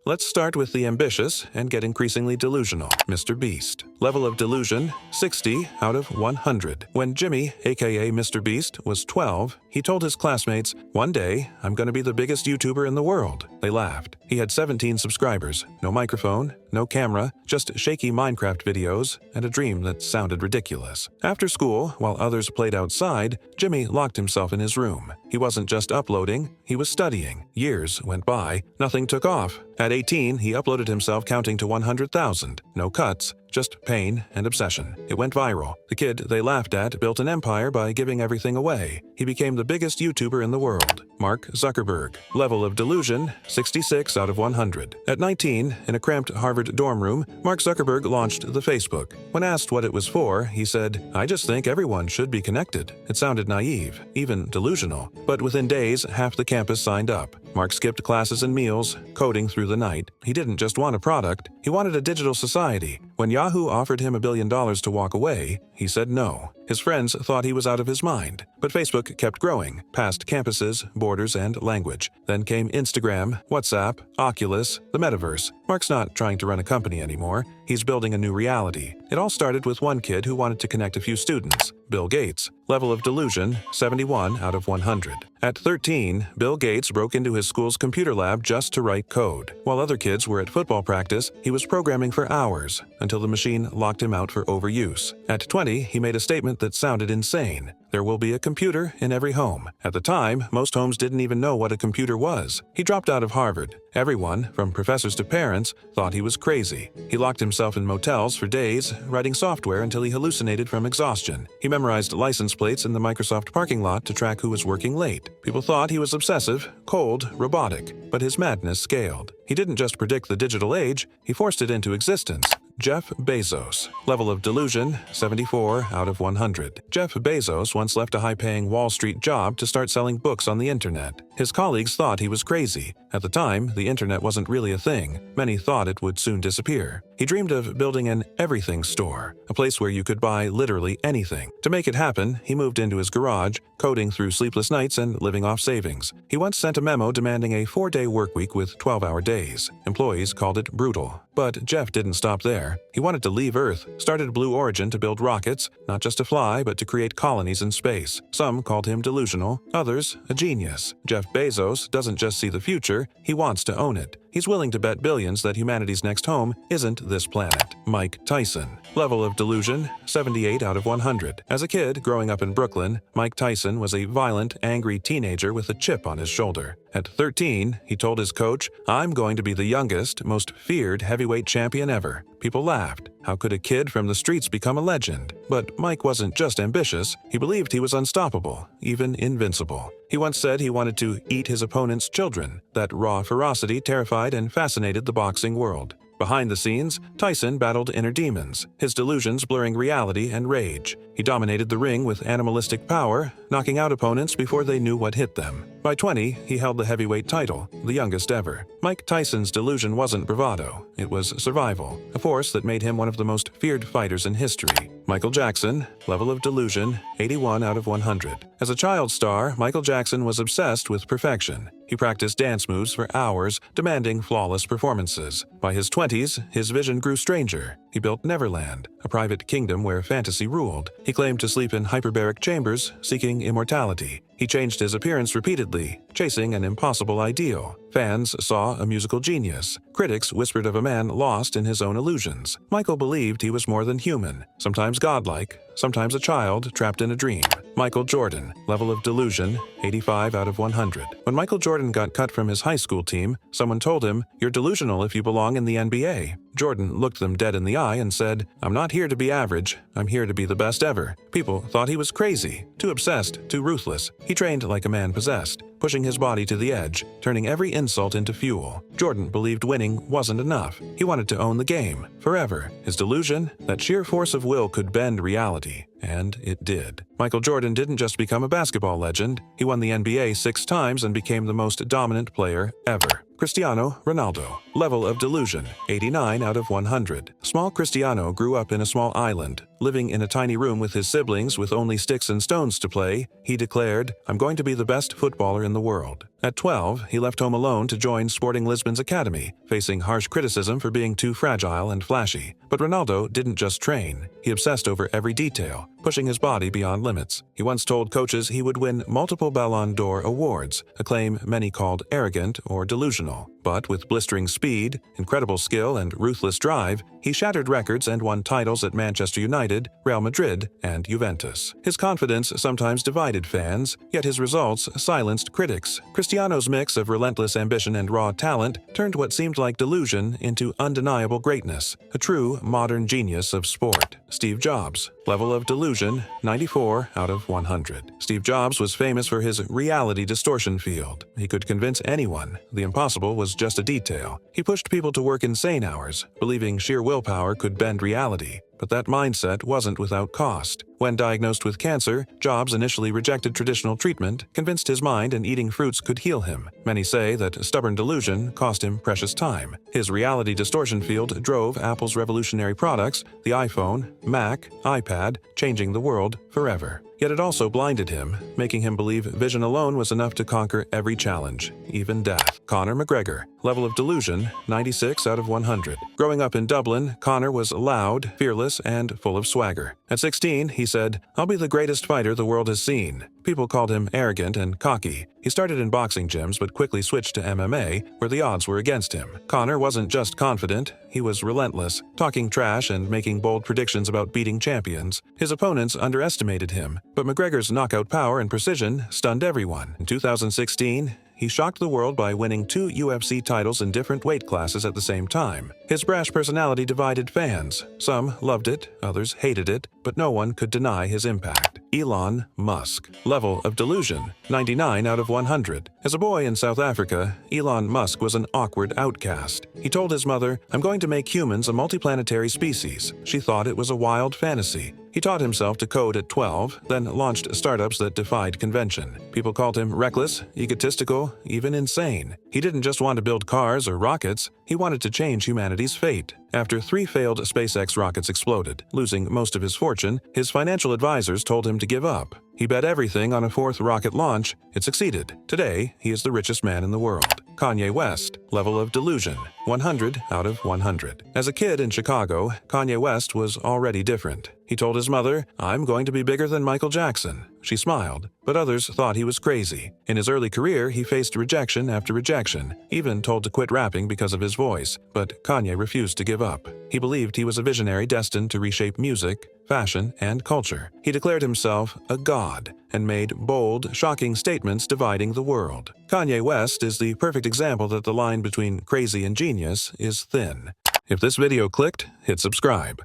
Let's start with the ambitious and get increasingly delusional, Mr. Beast. Level of delusion, 60 out of 100. When Jimmy, aka Mr. Beast, was 12, he told his classmates, "One day, I'm going to be the biggest YouTuber in the world." They laughed. He had 17 subscribers, no microphone, no camera, just shaky Minecraft videos, and a dream that sounded ridiculous. After school, while others played outside, Jimmy locked himself in his room. He wasn't just uploading, he was studying. Years went by, nothing took off. At 18, he uploaded himself counting to 100,000. No cuts, just pain and obsession. It went viral. The kid they laughed at built an empire by giving everything away. He became the biggest YouTuber in the world. Mark Zuckerberg. Level of delusion, 66 out of 100. At 19, in a cramped Harvard dorm room, Mark Zuckerberg launched the Facebook. When asked what it was for, he said, "I just think everyone should be connected." It sounded naive, even delusional. But within days, half the campus signed up. Mark skipped classes and meals, coding through the night. He didn't just want a product, he wanted a digital society. When Yahoo offered him $1 billion to walk away, he said no. His friends thought he was out of his mind. But Facebook kept growing, past campuses, borders, and language. Then came Instagram, WhatsApp, Oculus, the metaverse. Mark's not trying to run a company anymore. He's building a new reality. It all started with one kid who wanted to connect a few students, Bill Gates. Level of delusion, 71 out of 100. At 13, Bill Gates broke into his school's computer lab just to write code. While other kids were at football practice, he was programming for hours, until the machine locked him out for overuse. At 20, he made a statement that sounded insane. There will be a computer in every home. At the time, most homes didn't even know what a computer was. He dropped out of Harvard. Everyone, from professors to parents, thought he was crazy. He locked himself in motels for days, writing software until he hallucinated from exhaustion. He memorized license plates in the Microsoft parking lot to track who was working late. People thought he was obsessive, cold, robotic, but his madness scaled. He didn't just predict the digital age, he forced it into existence. Jeff Bezos. Level of delusion, 74 out of 100. Jeff Bezos once left a high-paying Wall Street job to start selling books on the internet. His colleagues thought he was crazy. At the time, the internet wasn't really a thing. Many thought it would soon disappear. He dreamed of building an everything store, a place where you could buy literally anything. To make it happen, he moved into his garage, coding through sleepless nights and living off savings. He once sent a memo demanding a 4-day workweek with 12-hour days. Employees called it brutal. But Jeff didn't stop there. He wanted to leave Earth, started Blue Origin to build rockets, not just to fly, but to create colonies in space. Some called him delusional, others a genius. Jeff Bezos doesn't just see the future, he wants to own it. He's willing to bet billions that humanity's next home isn't this planet. Mike Tyson. Level of delusion, 78 out of 100. As a kid growing up in Brooklyn, Mike Tyson was a violent, angry teenager with a chip on his shoulder. At 13, he told his coach, "I'm going to be the youngest, most feared heavyweight champion ever." People laughed. How could a kid from the streets become a legend? But Mike wasn't just ambitious, he believed he was unstoppable, even invincible. He once said he wanted to eat his opponent's children. That raw ferocity terrified and fascinated the boxing world. Behind the scenes, Tyson battled inner demons, his delusions blurring reality and rage. He dominated the ring with animalistic power, knocking out opponents before they knew what hit them. By 20, he held the heavyweight title, the youngest ever. Mike Tyson's delusion wasn't bravado, it was survival, a force that made him one of the most feared fighters in history. Michael Jackson. Level of delusion, 81 out of 100. As a child star, Michael Jackson was obsessed with perfection. He practiced dance moves for hours, demanding flawless performances. By his 20s, his vision grew stranger. He built Neverland, a private kingdom where fantasy ruled. He claimed to sleep in hyperbaric chambers, seeking immortality. He changed his appearance repeatedly, chasing an impossible ideal. Fans saw a musical genius. Critics whispered of a man lost in his own illusions. Michael believed he was more than human, sometimes godlike, sometimes a child trapped in a dream. Michael Jordan. Level of delusion, 85 out of 100. When Michael Jordan got cut from his high school team, someone told him, "You're delusional if you belong in the NBA." Jordan looked them dead in the eye and said, "I'm not here to be average, I'm here to be the best ever." People thought he was crazy, too obsessed, too ruthless. He trained like a man possessed, pushing his body to the edge, turning every insult into fuel. Jordan believed winning wasn't enough. He wanted to own the game, forever. His delusion, that sheer force of will could bend reality. And it did. Michael Jordan didn't just become a basketball legend, he won the NBA 6 times and became the most dominant player ever. Cristiano Ronaldo. Level of delusion, 89 out of 100. Small Cristiano grew up in a small island, Living in a tiny room with his siblings with only sticks and stones to play, he declared, "I'm going to be the best footballer in the world." At 12, he left home alone to join Sporting Lisbon's academy, facing harsh criticism for being too fragile and flashy. But Ronaldo didn't just train. He obsessed over every detail, pushing his body beyond limits. He once told coaches he would win multiple Ballon d'Or awards, a claim many called arrogant or delusional. But with blistering speed, incredible skill, and ruthless drive, he shattered records and won titles at Manchester United, Real Madrid, and Juventus. His confidence sometimes divided fans, yet his results silenced critics. Cristiano's mix of relentless ambition and raw talent turned what seemed like delusion into undeniable greatness, a true modern genius of sport. Steve Jobs. Level of delusion, 94 out of 100. Steve Jobs was famous for his reality distortion field. He could convince anyone the impossible was just a detail. He pushed people to work insane hours, believing sheer willpower could bend reality. But that mindset wasn't without cost. When diagnosed with cancer, Jobs initially rejected traditional treatment, convinced his mind and eating fruits could heal him. Many say that stubborn delusion cost him precious time. His reality distortion field drove Apple's revolutionary products, the iPhone, Mac, iPad, changing the world forever. Yet it also blinded him, making him believe vision alone was enough to conquer every challenge, even death. Conor McGregor. Level of delusion, 96 out of 100. Growing up in Dublin, Conor was loud, fearless, and full of swagger. At 16, he said, "I'll be the greatest fighter the world has seen." People called him arrogant and cocky. He started in boxing gyms but quickly switched to MMA, where the odds were against him. Conor wasn't just confident, he was relentless, talking trash and making bold predictions about beating champions. His opponents underestimated him, but McGregor's knockout power and precision stunned everyone. In 2016, he shocked the world by winning 2 UFC titles in different weight classes at the same time. His brash personality divided fans. Some loved it, others hated it, but no one could deny his impact. Elon Musk. Level of delusion, 99 out of 100. As a boy in South Africa, Elon Musk was an awkward outcast. He told his mother, "I'm going to make humans a multiplanetary species." She thought it was a wild fantasy. He taught himself to code at 12, then launched startups that defied convention. People called him reckless, egotistical, even insane. He didn't just want to build cars or rockets, he wanted to change humanity's fate. After 3 failed SpaceX rockets exploded, losing most of his fortune, his financial advisors told him to give up. He bet everything on a 4th rocket launch. It succeeded. Today, he is the richest man in the world. Kanye West. Level of delusion, 100 out of 100. As a kid in Chicago, Kanye West was already different. He told his mother, "I'm going to be bigger than Michael Jackson." She smiled, but others thought he was crazy. In his early career, he faced rejection after rejection, even told to quit rapping because of his voice, but Kanye refused to give up. He believed he was a visionary destined to reshape music, fashion, and culture. He declared himself a god and made bold, shocking statements dividing the world. Kanye West is the perfect example that the line between crazy and genius is thin. If this video clicked, hit subscribe.